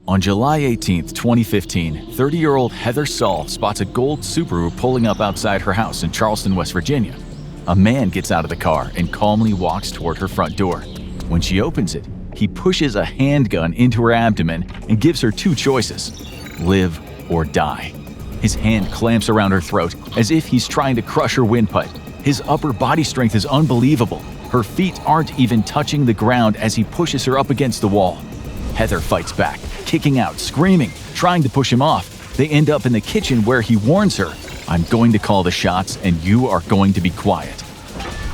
On July 18, 2015, 30-year-old Heather Saul spots a gold Subaru pulling up outside her house in Charleston, West Virginia. A man gets out of the car and calmly walks toward her front door. When she opens it, he pushes a handgun into her abdomen and gives her two choices: live or die. His hand clamps around her throat as if he's trying to crush her windpipe. His upper body strength is unbelievable. Her feet aren't even touching the ground as he pushes her up against the wall. Heather fights back, kicking out, screaming, trying to push him off. They end up in the kitchen where he warns her, "I'm going to call the shots and you are going to be quiet."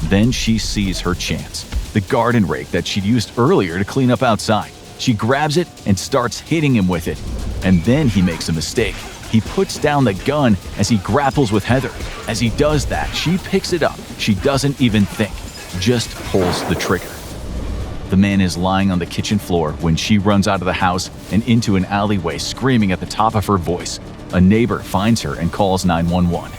Then she sees her chance. The garden rake that she'd used earlier to clean up outside. She grabs it and starts hitting him with it. And then he makes a mistake. He puts down the gun as he grapples with Heather. As he does that, she picks it up. She doesn't even think, just pulls the trigger. The man is lying on the kitchen floor when she runs out of the house and into an alleyway screaming at the top of her voice. A neighbor finds her and calls 911.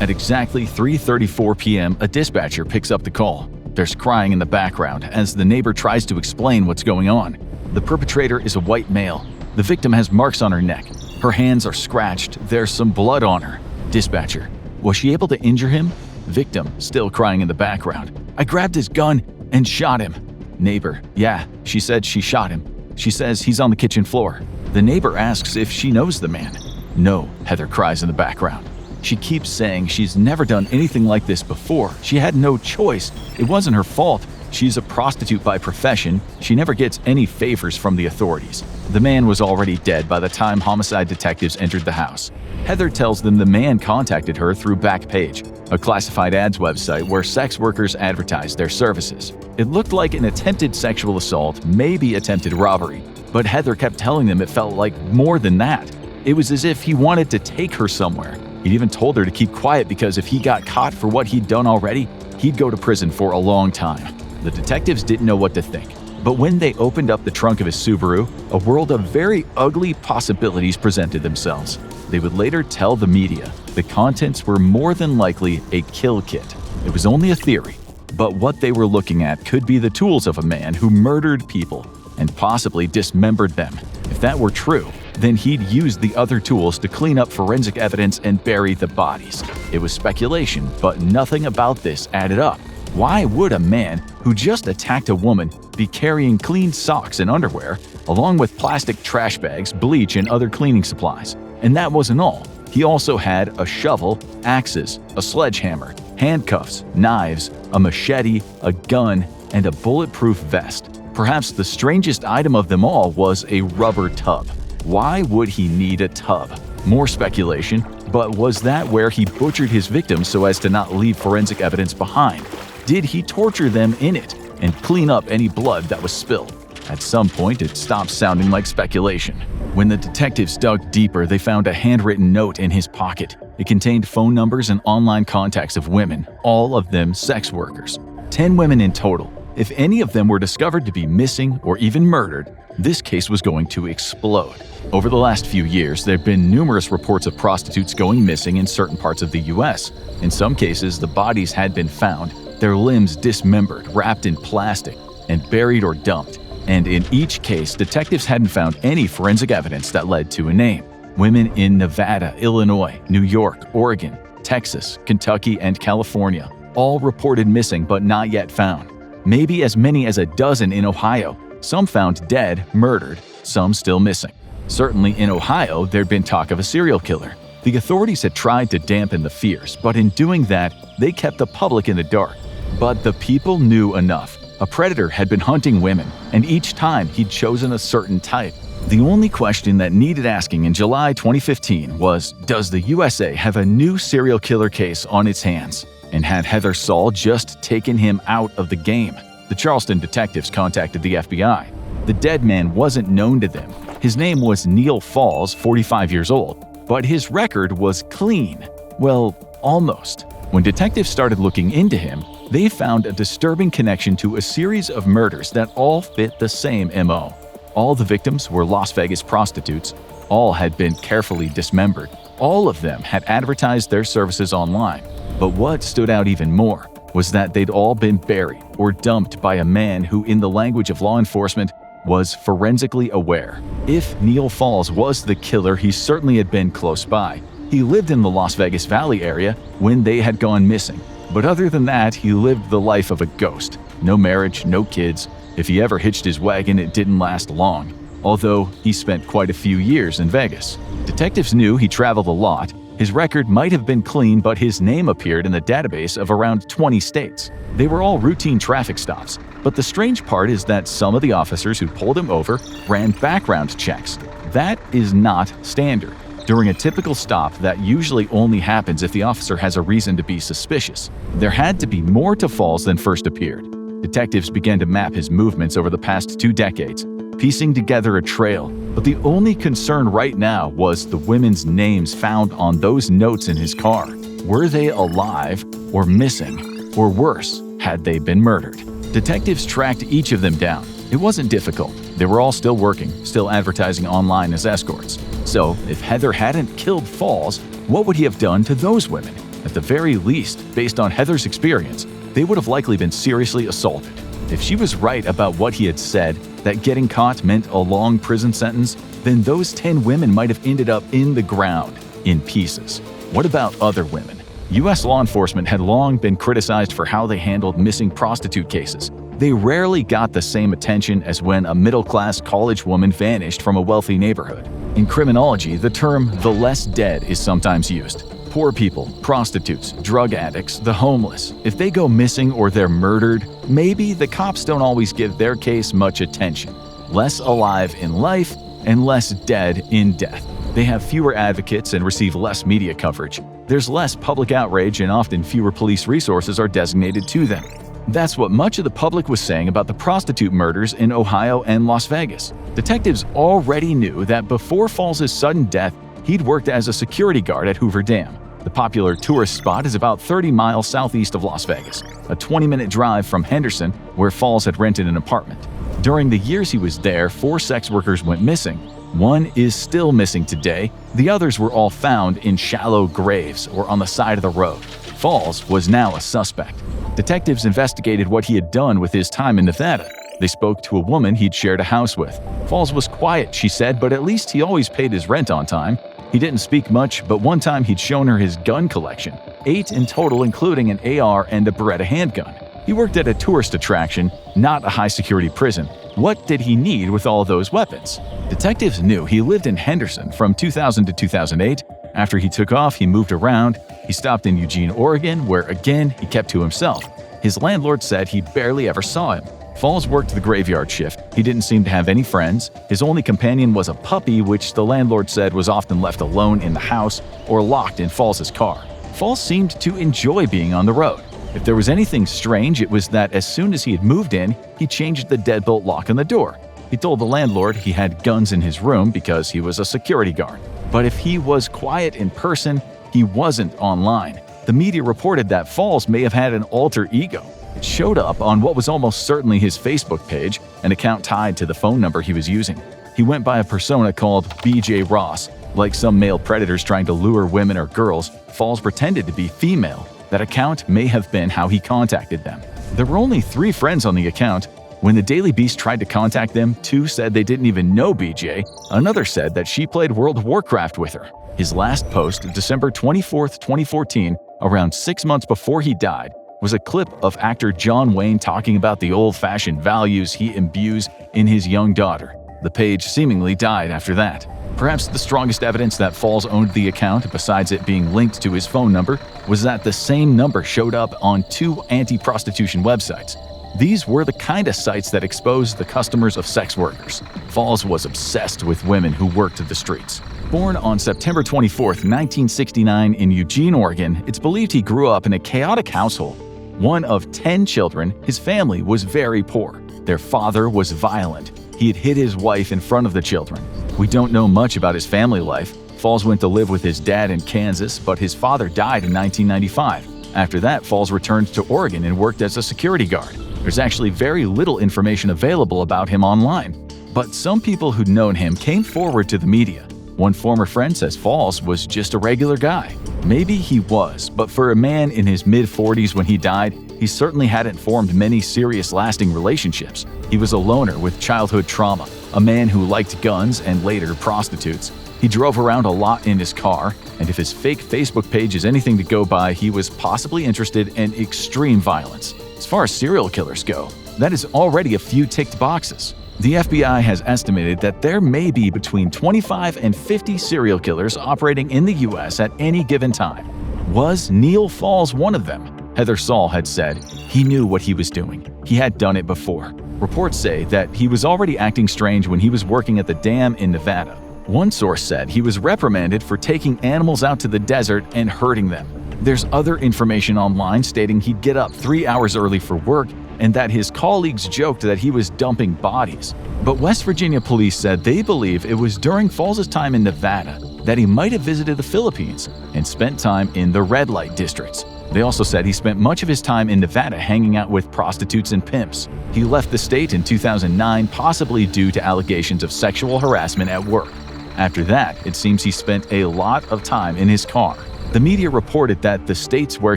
At exactly 3:34 p.m., a dispatcher picks up the call. There's crying in the background as the neighbor tries to explain what's going on. The perpetrator is a white male. The victim has marks on her neck. Her hands are scratched. There's some blood on her. Dispatcher: was she able to injure him? Victim, still crying in the background: I grabbed his gun and shot him. Neighbor: yeah, she said she shot him. She says he's on the kitchen floor. The neighbor asks if she knows the man. No, Heather cries in the background. She keeps saying she's never done anything like this before. She had no choice. It wasn't her fault. She's a prostitute by profession. She never gets any favors from the authorities. The man was already dead by the time homicide detectives entered the house. Heather tells them the man contacted her through Backpage, a classified ads website where sex workers advertise their services. It looked like an attempted sexual assault, maybe attempted robbery, but Heather kept telling them it felt like more than that. It was as if he wanted to take her somewhere. He'd even told her to keep quiet because if he got caught for what he'd done already, he'd go to prison for a long time. The detectives didn't know what to think. But when they opened up the trunk of his Subaru, a world of very ugly possibilities presented themselves. They would later tell the media the contents were more than likely a kill kit. It was only a theory, but what they were looking at could be the tools of a man who murdered people and possibly dismembered them. If that were true, then he'd use the other tools to clean up forensic evidence and bury the bodies. It was speculation, but nothing about this added up. Why would a man who just attacked a woman be carrying clean socks and underwear, along with plastic trash bags, bleach, and other cleaning supplies? And that wasn't all. He also had a shovel, axes, a sledgehammer, handcuffs, knives, a machete, a gun, and a bulletproof vest. Perhaps the strangest item of them all was a rubber tub. Why would he need a tub? More speculation, but was that where he butchered his victims so as to not leave forensic evidence behind? Did he torture them in it and clean up any blood that was spilled? At some point, it stopped sounding like speculation. When the detectives dug deeper, they found a handwritten note in his pocket. It contained phone numbers and online contacts of women, all of them sex workers. 10 women in total. If any of them were discovered to be missing or even murdered, this case was going to explode. Over the last few years, there have been numerous reports of prostitutes going missing in certain parts of the U.S. In some cases, the bodies had been found, their limbs dismembered, wrapped in plastic, and buried or dumped. And in each case, detectives hadn't found any forensic evidence that led to a name. Women in Nevada, Illinois, New York, Oregon, Texas, Kentucky, and California all reported missing but not yet found. Maybe as many as a dozen in Ohio, some found dead, murdered, some still missing. Certainly in Ohio, there'd been talk of a serial killer. The authorities had tried to dampen the fears, but in doing that, they kept the public in the dark. But the people knew enough. A predator had been hunting women, and each time he'd chosen a certain type. The only question that needed asking in July 2015 was, does the USA have a new serial killer case on its hands? And had Heather Saul just taken him out of the game? The Charleston detectives contacted the FBI. The dead man wasn't known to them. His name was Neal Falls, 45 years old, but his record was clean. Well, almost. When detectives started looking into him, they found a disturbing connection to a series of murders that all fit the same MO. All the victims were Las Vegas prostitutes. All had been carefully dismembered. All of them had advertised their services online. But what stood out even more was that they'd all been buried or dumped by a man who, in the language of law enforcement, was forensically aware. If Neal Falls was the killer, he certainly had been close by. He lived in the Las Vegas Valley area when they had gone missing. But other than that, he lived the life of a ghost. No marriage, no kids. If he ever hitched his wagon, it didn't last long. Although he spent quite a few years in Vegas. Detectives knew he traveled a lot. His record might have been clean, but his name appeared in the database of around 20 states. They were all routine traffic stops. But the strange part is that some of the officers who pulled him over ran background checks. That is not standard. During a typical stop, that usually only happens if the officer has a reason to be suspicious. There had to be more to Falls than first appeared. Detectives began to map his movements over the past 2 decades, piecing together a trail. But the only concern right now was the women's names found on those notes in his car. Were they alive or missing? Or worse, had they been murdered? Detectives tracked each of them down. It wasn't difficult. They were all still working, still advertising online as escorts. So, if Heather hadn't killed Falls, what would he have done to those women? At the very least, based on Heather's experience, they would have likely been seriously assaulted. If she was right about what he had said, that getting caught meant a long prison sentence, then those 10 women might have ended up in the ground, in pieces. What about other women? U.S. law enforcement had long been criticized for how they handled missing prostitute cases. They rarely got the same attention as when a middle-class college woman vanished from a wealthy neighborhood. In criminology, the term "the less dead" is sometimes used. Poor people, prostitutes, drug addicts, the homeless. If they go missing or they're murdered, maybe the cops don't always give their case much attention. Less alive in life and less dead in death. They have fewer advocates and receive less media coverage. There's less public outrage and often fewer police resources are designated to them. That's what much of the public was saying about the prostitute murders in Ohio and Las Vegas. Detectives already knew that before Falls' sudden death, he'd worked as a security guard at Hoover Dam. The popular tourist spot is about 30 miles southeast of Las Vegas, a 20-minute drive from Henderson, where Falls had rented an apartment. During the years he was there, 4 sex workers went missing. 1 is still missing today. The others were all found in shallow graves or on the side of the road. Falls was now a suspect. Detectives investigated what he had done with his time in Nevada. They spoke to a woman he'd shared a house with. Falls was quiet, she said, but at least he always paid his rent on time. He didn't speak much, but one time he'd shown her his gun collection, 8 in total including an AR and a Beretta handgun. He worked at a tourist attraction, not a high-security prison. What did he need with all those weapons? Detectives knew he lived in Henderson from 2000 to 2008. After he took off, he moved around. He stopped in Eugene, Oregon, where again he kept to himself. His landlord said he barely ever saw him. Falls worked the graveyard shift. He didn't seem to have any friends. His only companion was a puppy, which the landlord said was often left alone in the house or locked in Falls' car. Falls seemed to enjoy being on the road. If there was anything strange, it was that as soon as he had moved in, he changed the deadbolt lock on the door. He told the landlord he had guns in his room because he was a security guard. But if he was quiet in person, he wasn't online. The media reported that Falls may have had an alter ego. It showed up on what was almost certainly his Facebook page, an account tied to the phone number he was using. He went by a persona called BJ Ross. Like some male predators trying to lure women or girls, Falls pretended to be female. That account may have been how he contacted them. There were only 3 friends on the account. When the Daily Beast tried to contact them, 2 said they didn't even know BJ. Another said that she played World of Warcraft with her. His last post, December 24, 2014, around 6 months before he died, was a clip of actor John Wayne talking about the old-fashioned values he imbues in his young daughter. The page seemingly died after that. Perhaps the strongest evidence that Falls owned the account, besides it being linked to his phone number, was that the same number showed up on 2 anti-prostitution websites. These were the kind of sites that exposed the customers of sex workers. Falls was obsessed with women who worked the streets. Born on September 24, 1969 in Eugene, Oregon, it's believed he grew up in a chaotic household. One of 10 children, his family was very poor. Their father was violent. He had hit his wife in front of the children. We don't know much about his family life. Falls went to live with his dad in Kansas, but his father died in 1995. After that, Falls returned to Oregon and worked as a security guard. There's actually very little information available about him online. But some people who'd known him came forward to the media. One former friend says Falls was just a regular guy. Maybe he was, but for a man in his mid-40s when he died, he certainly hadn't formed many serious lasting relationships. He was a loner with childhood trauma, a man who liked guns and later prostitutes. He drove around a lot in his car, and if his fake Facebook page is anything to go by, he was possibly interested in extreme violence. As far as serial killers go, that is already a few ticked boxes. The FBI has estimated that there may be between 25 and 50 serial killers operating in the U.S. at any given time. Was Neal Falls one of them? Heather Saul had said he knew what he was doing. He had done it before. Reports say that he was already acting strange when he was working at the dam in Nevada. One source said he was reprimanded for taking animals out to the desert and hurting them. There's other information online stating he'd get up 3 hours early for work and that his colleagues joked that he was dumping bodies. But West Virginia police said they believe it was during Falls' time in Nevada that he might have visited the Philippines and spent time in the red light districts. They also said he spent much of his time in Nevada hanging out with prostitutes and pimps. He left the state in 2009, possibly due to allegations of sexual harassment at work. After that, it seems he spent a lot of time in his car. The media reported that the states where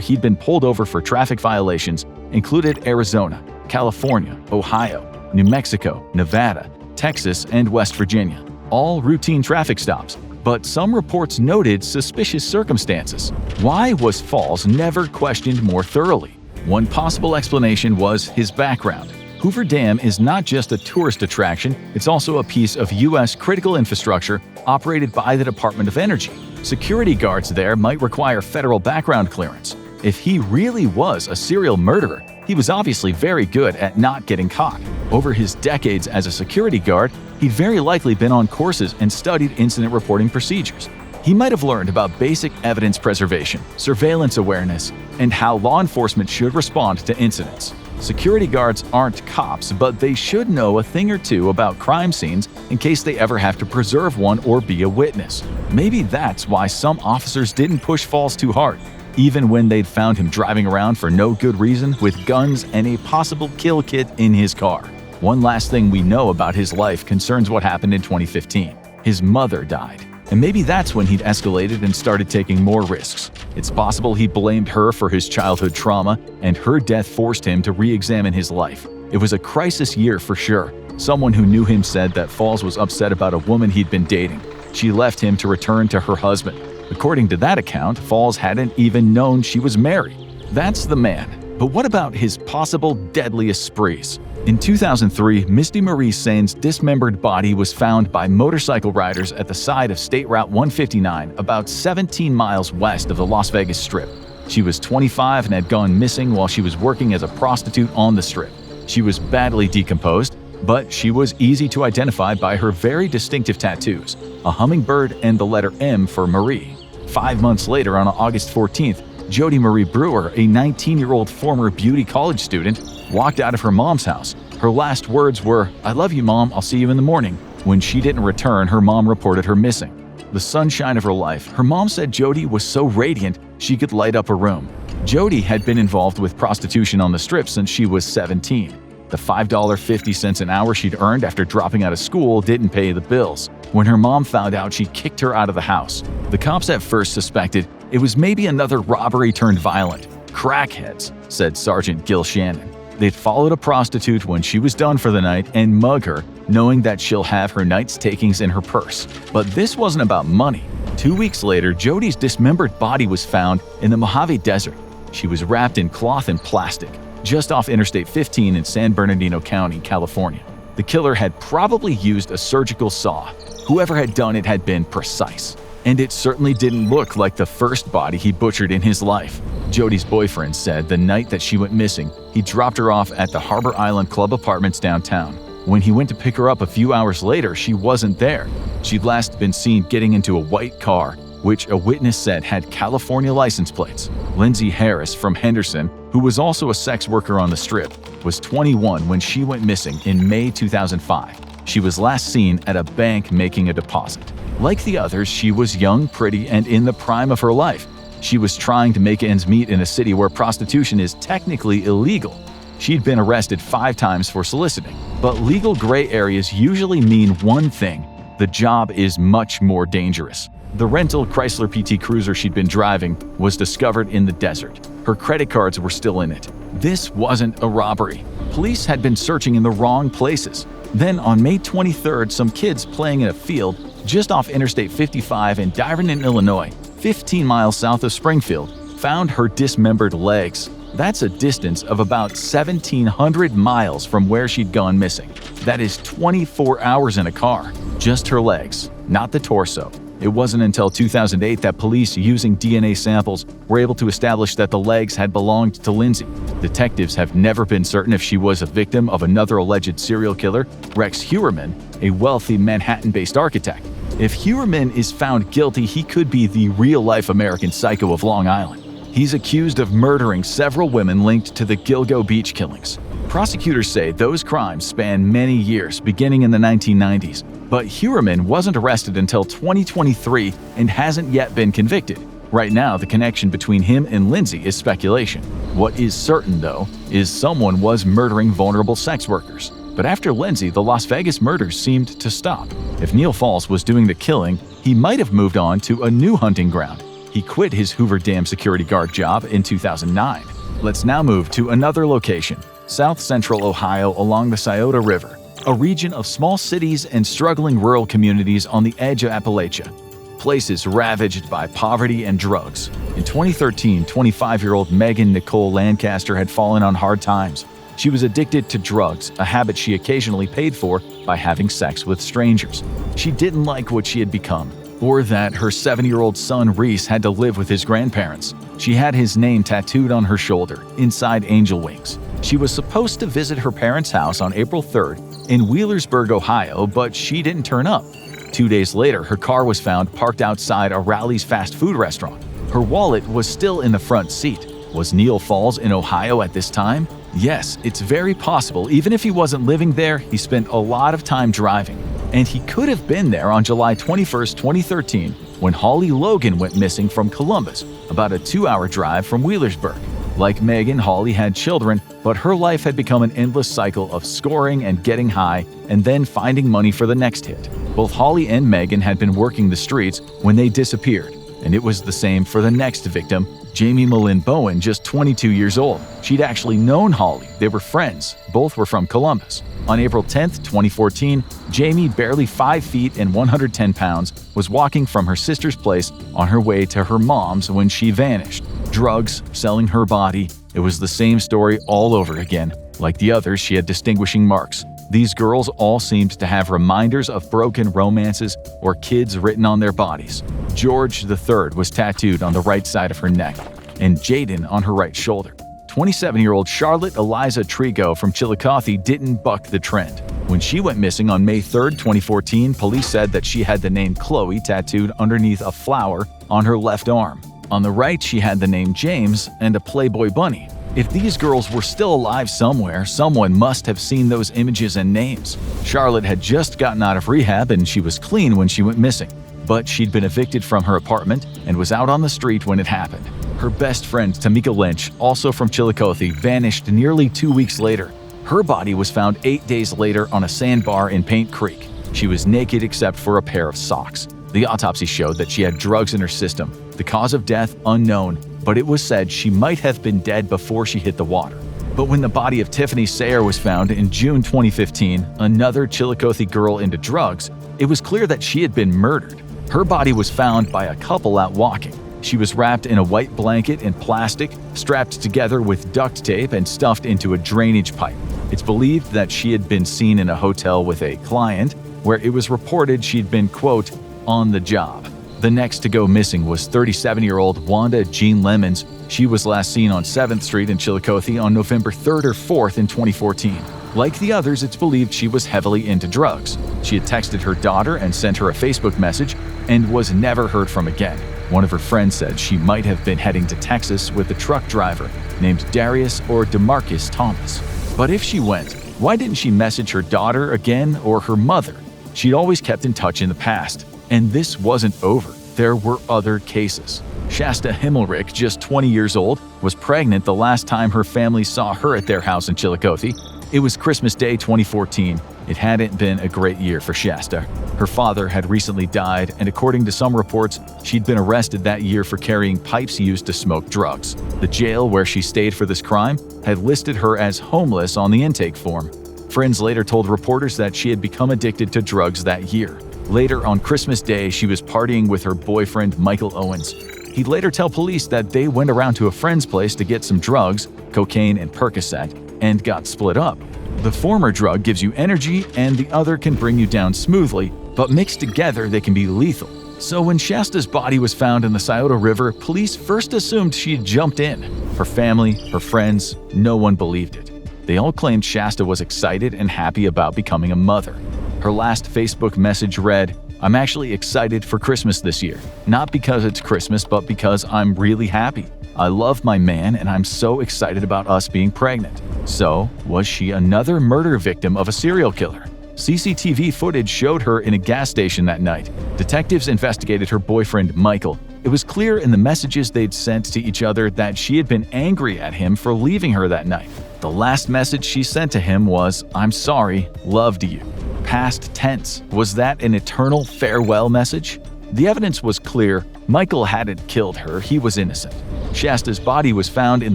he'd been pulled over for traffic violations included Arizona, California, Ohio, New Mexico, Nevada, Texas, and West Virginia. All routine traffic stops, but some reports noted suspicious circumstances. Why was Falls never questioned more thoroughly? One possible explanation was his background. Hoover Dam is not just a tourist attraction, it's also a piece of U.S. critical infrastructure operated by the Department of Energy. Security guards there might require federal background clearance. If he really was a serial murderer, he was obviously very good at not getting caught. Over his decades as a security guard, he'd very likely been on courses and studied incident reporting procedures. He might have learned about basic evidence preservation, surveillance awareness, and how law enforcement should respond to incidents. Security guards aren't cops, but they should know a thing or two about crime scenes in case they ever have to preserve one or be a witness. Maybe that's why some officers didn't push Falls too hard, even when they'd found him driving around for no good reason with guns and a possible kill kit in his car. One last thing we know about his life concerns what happened in 2015. His mother died. And maybe that's when he'd escalated and started taking more risks. It's possible he blamed her for his childhood trauma, and her death forced him to re-examine his life. It was a crisis year for sure. Someone who knew him said that Falls was upset about a woman he'd been dating. She left him to return to her husband. According to that account, Falls hadn't even known she was married. That's the man. But what about his possible deadliest sprees? In 2003, Misty Marie Sain's dismembered body was found by motorcycle riders at the side of State Route 159, about 17 miles west of the Las Vegas Strip. She was 25 and had gone missing while she was working as a prostitute on the Strip. She was badly decomposed, but she was easy to identify by her very distinctive tattoos, a hummingbird and the letter M for Marie. 5 months later, on August 14th, Jody Marie Brewer, a 19-year-old former beauty college student, walked out of her mom's house. Her last words were, "I love you, Mom, I'll see you in the morning." When she didn't return, her mom reported her missing. The sunshine of her life, her mom said Jody was so radiant she could light up a room. Jody had been involved with prostitution on the Strip since she was 17. The $5.50 an hour she'd earned after dropping out of school didn't pay the bills. When her mom found out, she kicked her out of the house. The cops at first suspected it was maybe another robbery turned violent. Crackheads, said Sergeant Gil Shannon. They'd followed a prostitute when she was done for the night and mug her, knowing that she'll have her night's takings in her purse. But this wasn't about money. 2 weeks later, Jody's dismembered body was found in the Mojave Desert. She was wrapped in cloth and plastic, just off Interstate 15 in San Bernardino County, California. The killer had probably used a surgical saw. Whoever had done it had been precise. And it certainly didn't look like the first body he butchered in his life. Jody's boyfriend said the night that she went missing, he dropped her off at the Harbor Island Club Apartments downtown. When he went to pick her up a few hours later, she wasn't there. She'd last been seen getting into a white car, which a witness said had California license plates. Lindsay Harris from Henderson, who was also a sex worker on the Strip, was 21 when she went missing in May 2005. She was last seen at a bank making a deposit. Like the others, she was young, pretty, and in the prime of her life. She was trying to make ends meet in a city where prostitution is technically illegal. She'd been arrested 5 times for soliciting. But legal gray areas usually mean one thing: the job is much more dangerous. The rental Chrysler PT Cruiser she'd been driving was discovered in the desert. Her credit cards were still in it. This wasn't a robbery. Police had been searching in the wrong places. Then on May 23rd, some kids playing in a field just off Interstate 55 in Dyerton, Illinois, 15 miles south of Springfield, found her dismembered legs. That's a distance of about 1,700 miles from where she'd gone missing. That is 24 hours in a car. Just her legs, not the torso. It wasn't until 2008 that police, using DNA samples, were able to establish that the legs had belonged to Lindsay. Detectives have never been certain if she was a victim of another alleged serial killer, Rex Heuermann, a wealthy Manhattan-based architect. If Heuermann is found guilty, he could be the real-life American Psycho of Long Island. He's accused of murdering several women linked to the Gilgo Beach killings. Prosecutors say those crimes span many years, beginning in the 1990s. But Heuermann wasn't arrested until 2023 and hasn't yet been convicted. Right now, the connection between him and Lindsay is speculation. What is certain, though, is someone was murdering vulnerable sex workers. But after Lindsay, the Las Vegas murders seemed to stop. If Neal Falls was doing the killing, he might have moved on to a new hunting ground. He quit his Hoover Dam security guard job in 2009. Let's now move to another location, South Central Ohio along the Scioto River, a region of small cities and struggling rural communities on the edge of Appalachia. Places ravaged by poverty and drugs. In 2013, 25-year-old Megan Nicole Lancaster had fallen on hard times. She was addicted to drugs, a habit she occasionally paid for by having sex with strangers. She didn't like what she had become, or that her 7-year-old son Reese had to live with his grandparents. She had his name tattooed on her shoulder, inside angel wings. She was supposed to visit her parents' house on April 3rd in Wheelersburg, Ohio, but she didn't turn up. 2 days later, her car was found parked outside a Rally's fast food restaurant. Her wallet was still in the front seat. Was Neal Falls in Ohio at this time? Yes, it's very possible. Even if he wasn't living there, he spent a lot of time driving. And he could have been there on July 21, 2013, when Holly Logan went missing from Columbus, about a 2-hour drive from Wheelersburg. Like Megan, Holly had children, but her life had become an endless cycle of scoring and getting high, and then finding money for the next hit. Both Holly and Megan had been working the streets when they disappeared, and it was the same for the next victim, Jamie Malin Bowen, just 22 years old. She'd actually known Holly. They were friends. Both were from Columbus. On April 10, 2014, Jamie, barely 5 feet and 110 pounds, was walking from her sister's place on her way to her mom's when she vanished. Drugs, selling her body. It was the same story all over again. Like the others, she had distinguishing marks. These girls all seemed to have reminders of broken romances or kids written on their bodies. George III was tattooed on the right side of her neck, and Jaden on her right shoulder. 27-year-old Charlotte Eliza Trigo from Chillicothe didn't buck the trend. When she went missing on May 3, 2014, police said that she had the name Chloe tattooed underneath a flower on her left arm. On the right, she had the name James and a Playboy bunny. If these girls were still alive somewhere, someone must have seen those images and names. Charlotte had just gotten out of rehab and she was clean when she went missing. But she'd been evicted from her apartment and was out on the street when it happened. Her best friend, Tamika Lynch, also from Chillicothe, vanished nearly 2 weeks later. Her body was found 8 days later on a sandbar in Paint Creek. She was naked except for a pair of socks. The autopsy showed that she had drugs in her system. The cause of death unknown, but it was said she might have been dead before she hit the water. But when the body of Tiffany Sayer was found in June 2015, another Chillicothe girl into drugs, it was clear that she had been murdered. Her body was found by a couple out walking. She was wrapped in a white blanket and plastic, strapped together with duct tape and stuffed into a drainage pipe. It's believed that she had been seen in a hotel with a client, where it was reported she'd been, quote, on the job. The next to go missing was 37-year-old Wanda Jean Lemons. She was last seen on 7th Street in Chillicothe on November 3rd or 4th in 2014. Like the others, it's believed she was heavily into drugs. She had texted her daughter and sent her a Facebook message and was never heard from again. One of her friends said she might have been heading to Texas with a truck driver named Darius or DeMarcus Thomas. But if she went, why didn't she message her daughter again or her mother? She'd always kept in touch in the past. And this wasn't over. There were other cases. Shasta Himmelrich, just 20 years old, was pregnant the last time her family saw her at their house in Chillicothe. It was Christmas Day 2014. It hadn't been a great year for Shasta. Her father had recently died, and according to some reports, she'd been arrested that year for carrying pipes used to smoke drugs. The jail where she stayed for this crime had listed her as homeless on the intake form. Friends later told reporters that she had become addicted to drugs that year. Later, on Christmas Day, she was partying with her boyfriend, Michael Owens. He'd later tell police that they went around to a friend's place to get some drugs, cocaine and Percocet, and got split up. The former drug gives you energy and the other can bring you down smoothly, but mixed together they can be lethal. So when Shasta's body was found in the Scioto River, police first assumed she had jumped in. Her family, her friends, no one believed it. They all claimed Shasta was excited and happy about becoming a mother. Her last Facebook message read, "I'm actually excited for Christmas this year. Not because it's Christmas, but because I'm really happy. I love my man and I'm so excited about us being pregnant." So, was she another murder victim of a serial killer? CCTV footage showed her in a gas station that night. Detectives investigated her boyfriend, Michael. It was clear in the messages they'd sent to each other that she had been angry at him for leaving her that night. The last message she sent to him was, "I'm sorry, loved you." Past tense. Was that an eternal farewell message? The evidence was clear. Michael hadn't killed her. He was innocent. Shasta's body was found in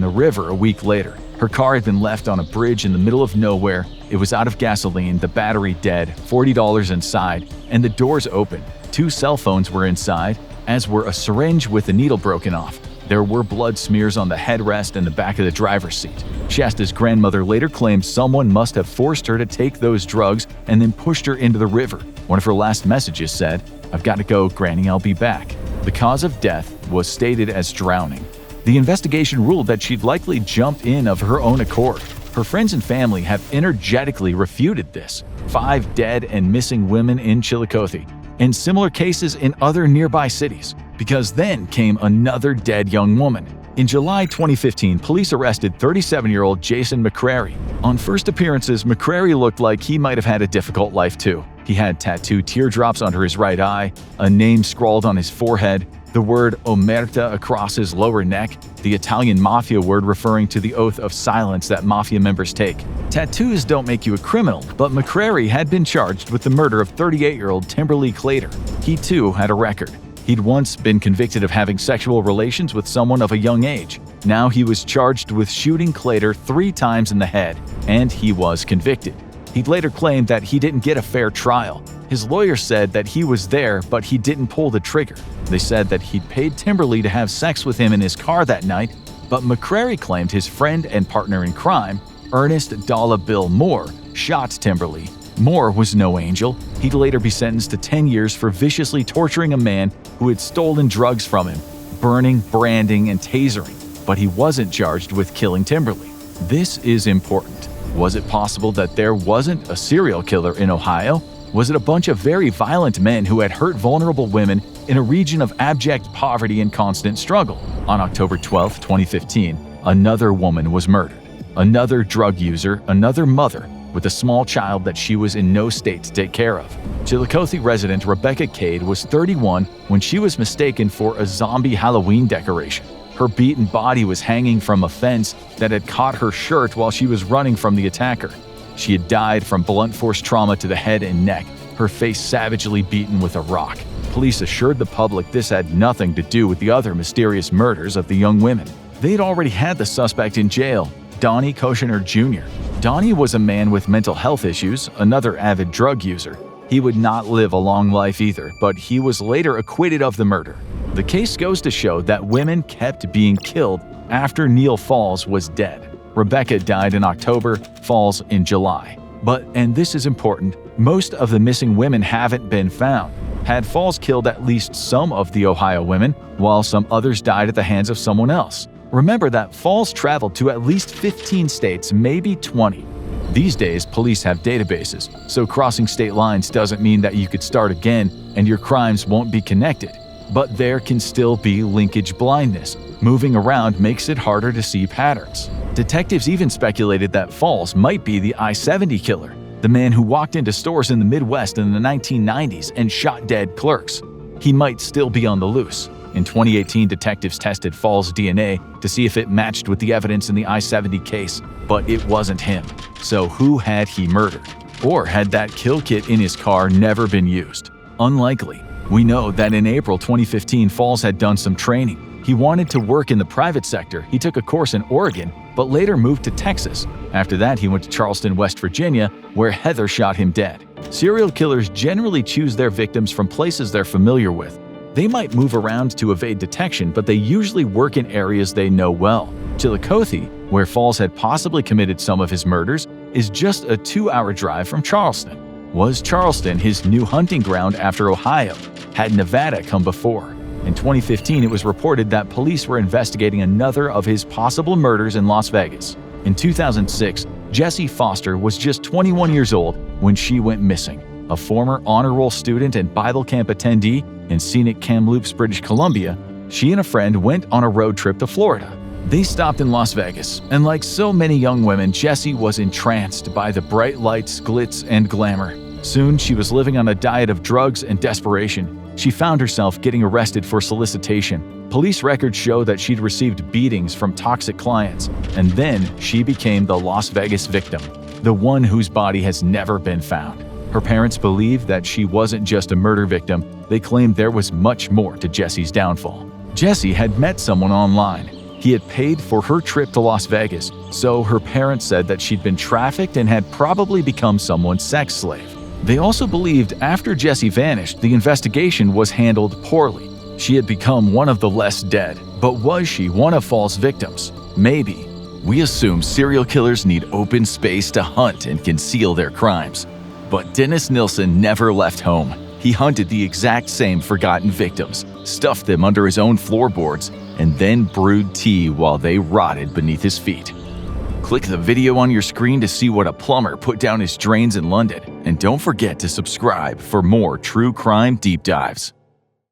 the river a week later. Her car had been left on a bridge in the middle of nowhere. It was out of gasoline, the battery dead, $40 inside, and the doors open. 2 cell phones were inside, as were a syringe with the needle broken off. There were blood smears on the headrest and the back of the driver's seat. Shasta's grandmother later claimed someone must have forced her to take those drugs and then pushed her into the river. One of her last messages said, "I've got to go, Granny, I'll be back." The cause of death was stated as drowning. The investigation ruled that she'd likely jumped in of her own accord. Her friends and family have energetically refuted this. 5 dead and missing women in Chillicothe, and similar cases in other nearby cities. Because then came another dead young woman. In July 2015, police arrested 37-year-old Jason McCrary. On first appearances, McCrary looked like he might have had a difficult life too. He had tattooed teardrops under his right eye, a name scrawled on his forehead, the word omerta across his lower neck, the Italian mafia word referring to the oath of silence that mafia members take. Tattoos don't make you a criminal, but McCrary had been charged with the murder of 38-year-old Timberly Clater. He too had a record. He'd once been convicted of having sexual relations with someone of a young age. Now he was charged with shooting Clater 3 times in the head, and he was convicted. He'd later claimed that he didn't get a fair trial. His lawyer said that he was there, but he didn't pull the trigger. They said that he'd paid Timberly to have sex with him in his car that night, but McCrary claimed his friend and partner in crime, Ernest Dollar Bill Moore, shot Timberly. Moore was no angel. He'd later be sentenced to 10 years for viciously torturing a man who had stolen drugs from him, burning, branding, and tasering. But he wasn't charged with killing Timberly. This is important. Was it possible that there wasn't a serial killer in Ohio? Was it a bunch of very violent men who had hurt vulnerable women in a region of abject poverty and constant struggle? On October 12, 2015, another woman was murdered. Another drug user, another mother, with a small child that she was in no state to take care of. Chillicothe resident Rebecca Cade was 31 when she was mistaken for a zombie Halloween decoration. Her beaten body was hanging from a fence that had caught her shirt while she was running from the attacker. She had died from blunt force trauma to the head and neck, her face savagely beaten with a rock. Police assured the public this had nothing to do with the other mysterious murders of the young women. They'd already had the suspect in jail, Donnie Koshiner Jr. Donnie was a man with mental health issues, another avid drug user. He would not live a long life either, but he was later acquitted of the murder. The case goes to show that women kept being killed after Neal Falls was dead. Rebecca died in October, Falls in July. But, and this is important, most of the missing women haven't been found. Had Falls killed at least some of the Ohio women, while some others died at the hands of someone else? Remember that Falls traveled to at least 15 states, maybe 20. These days, police have databases, so crossing state lines doesn't mean that you could start again and your crimes won't be connected. But there can still be linkage blindness. Moving around makes it harder to see patterns. Detectives even speculated that Falls might be the I-70 killer, the man who walked into stores in the Midwest in the 1990s and shot dead clerks. He might still be on the loose. In 2018, detectives tested Falls' DNA to see if it matched with the evidence in the I-70 case, but it wasn't him. So who had he murdered? Or had that kill kit in his car never been used? Unlikely. We know that in April 2015, Falls had done some training. He wanted to work in the private sector. He took a course in Oregon, but later moved to Texas. After that, he went to Charleston, West Virginia, where Heather shot him dead. Serial killers generally choose their victims from places they're familiar with. They might move around to evade detection, but they usually work in areas they know well. Chillicothe, where Falls had possibly committed some of his murders, is just a 2-hour drive from Charleston. Was Charleston his new hunting ground after Ohio? Had Nevada come before? In 2015, it was reported that police were investigating another of his possible murders in Las Vegas. In 2006, Jessie Foster was just 21 years old when she went missing. A former honor roll student and Bible camp attendee in scenic Kamloops, British Columbia, she and a friend went on a road trip to Florida. They stopped in Las Vegas, and like so many young women, Jessie was entranced by the bright lights, glitz, and glamour. Soon, she was living on a diet of drugs and desperation. She found herself getting arrested for solicitation. Police records show that she'd received beatings from toxic clients, and then she became the Las Vegas victim, the one whose body has never been found. Her parents believed that she wasn't just a murder victim. They claimed there was much more to Jessie's downfall. Jessie had met someone online. He had paid for her trip to Las Vegas, so her parents said that she'd been trafficked and had probably become someone's sex slave. They also believed after Jessie vanished, the investigation was handled poorly. She had become one of the less dead, but was she one of Falls' victims? Maybe. We assume serial killers need open space to hunt and conceal their crimes. But Dennis Nilsen never left home. He hunted the exact same forgotten victims, stuffed them under his own floorboards, and then brewed tea while they rotted beneath his feet. Click the video on your screen to see what a plumber put down his drains in London, and don't forget to subscribe for more true crime deep dives.